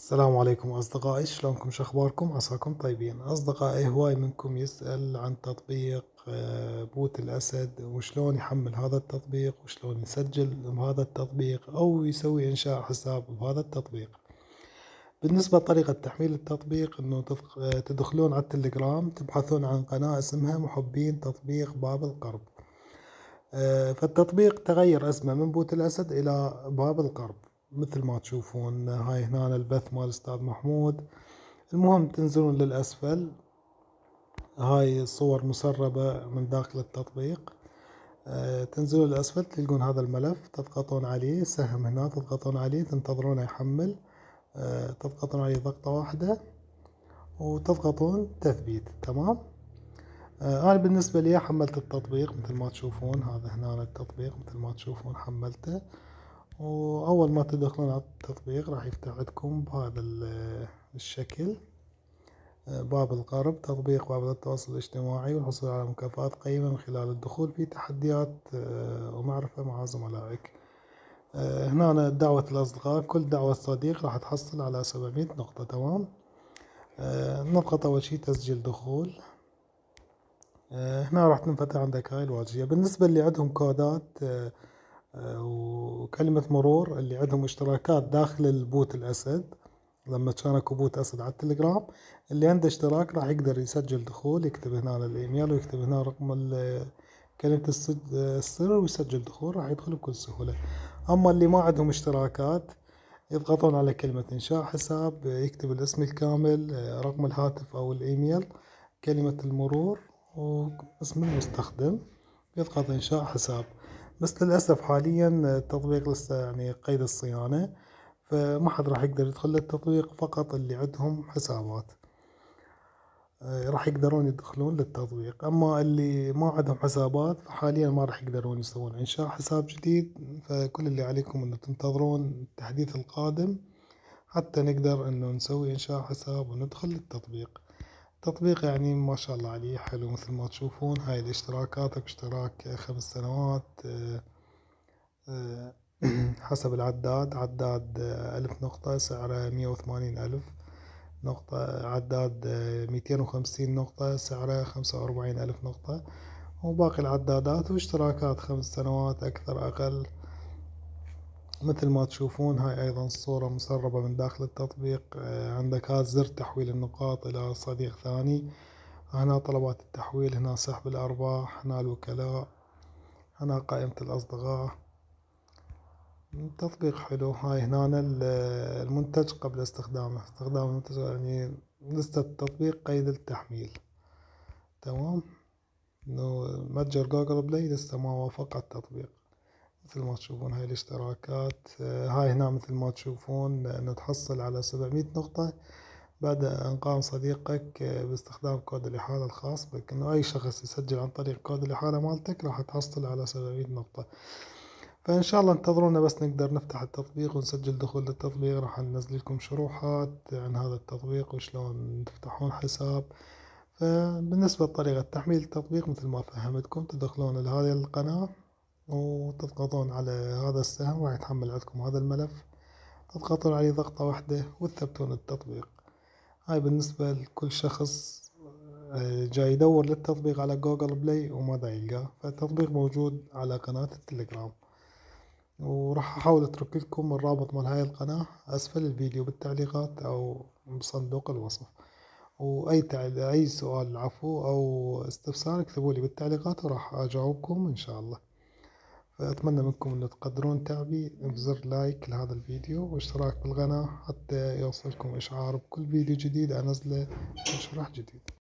السلام عليكم أصدقائي، شلونكم؟ شو أخباركم؟ عساكم طيبين. أصدقائي، هواي منكم يسأل عن تطبيق بوت الأسد، وشلون يحمل هذا التطبيق، وشلون يسجل بهذا التطبيق أو يسوي إنشاء حساب بهذا التطبيق. بالنسبة لطريقة تحميل التطبيق، إنه تدخلون على التليجرام، تبحثون عن قناة اسمها محبين تطبيق باب القرب. فالتطبيق تغير اسمه من بوت الأسد إلى باب القرب، مثل ما تشوفون. هاي هنا البث مال الأستاذ محمود. المهم تنزلون للأسفل، هاي صور مسربة من داخل التطبيق. تنزلون للأسفل تلقون هذا الملف، تضغطون عليه سهم هنا، تضغطون عليه تنتظرونه يحمل. تضغطون عليه ضغطة واحدة وتضغطون تثبيت. تمام. أنا بالنسبة لي حملت التطبيق مثل ما تشوفون. هذا هنا التطبيق مثل ما تشوفون حملته. وأول ما تدخلون على التطبيق راح يفتح عندكم بهذا الشكل. باب القرب، تطبيق باب التواصل الاجتماعي والحصول على مكافآت قيمة من خلال الدخول في تحديات ومعرفة مع زملائك. هنا دعوة الأصدقاء، كل دعوة صديق راح تحصل على 700 نقطة. تمام. نضغط أول شي تسجيل دخول. هنا راح تنفتح عندك هاي الواجهة. بالنسبة اللي عندهم كودات وكلمة مرور، اللي عندهم اشتراكات داخل البوت الأسد، لما تشاركوا بوت أسد على التليجرام، اللي عنده اشتراك راح يقدر يسجل دخول، يكتب هنا الإيميل ويكتب هنا رقم كلمة السر ويسجل دخول، راح يدخل بكل سهولة. أما اللي ما عندهم اشتراكات، يضغطون على كلمة إنشاء حساب، يكتب الاسم الكامل، رقم الهاتف أو الإيميل، كلمة المرور واسم المستخدم، يضغط إنشاء حساب. بس للأسف حاليا التطبيق لسه يعني قيد الصيانة، فما حد راح يقدر يدخل للتطبيق، فقط اللي عندهم حسابات راح يقدرون يدخلون للتطبيق. أما اللي ما عندهم حسابات فحاليا ما راح يقدرون يسوون إنشاء حساب جديد. فكل اللي عليكم إنه تنتظرون التحديث القادم حتى نقدر إنه نسوي إنشاء حساب وندخل للتطبيق. التطبيق يعني ما شاء الله عليه حلو مثل ما تشوفون. هاي الاشتراكات، اشتراك 5 سنوات حسب العداد. عداد 1000 نقطة سعره 180 ألف نقطة. عداد 250 نقطة سعره 45 ألف نقطة. وباقي العدادات واشتراكات 5 سنوات أكثر أقل. مثل ما تشوفون هاي أيضا صورة مسربة من داخل التطبيق. عندك هذا زر تحويل النقاط إلى صديق ثاني. هنا طلبات التحويل، هنا سحب الأرباح، هنا الوكلاء، هنا قائمة الأصدقاء. تطبيق حلو. هاي هنا المنتج قبل استخدامه، استخدام المنتج يعني لسه التطبيق قيد التحميل. تمام. انه متجر جوجل بلاي لسه ما وافق على التطبيق. مثل ما تشوفون هاي الاشتراكات. هاي هنا مثل ما تشوفون انه تحصل على 700 نقطة بعد ان قام صديقك باستخدام كود الإحالة الخاص بك. انه اي شخص يسجل عن طريق كود الإحالة مالتك راح تحصل على 700 نقطة. فإن شاء الله انتظرونا بس نقدر نفتح التطبيق ونسجل دخول للتطبيق. راح ننزل لكم شروحات عن هذا التطبيق وشلون تفتحون حساب. فبالنسبة لطريقة تحميل التطبيق مثل ما فهمتكم، تدخلون لهذه القناة وتضغطون على هذا السهم، راح يتحمل عندكم هذا الملف، تضغطون عليه ضغطة واحدة وتثبتون التطبيق. هاي بالنسبة لكل شخص جاي يدور للتطبيق على جوجل بلاي وما دا يلقاه، فالتطبيق موجود على قناة التليجرام. وراح احاول اترك لكم الرابط مال هاي القناة اسفل الفيديو بالتعليقات او بصندوق الوصف. واي اي سؤال العفو او استفسار اكتبوا لي بالتعليقات وراح اجاوبكم ان شاء الله. فاتمنى منكم ان تقدرون تعبي بزر لايك لهذا الفيديو واشتراك بالقناة حتى يوصلكم اشعار بكل فيديو جديد انزله، وشرح جديد.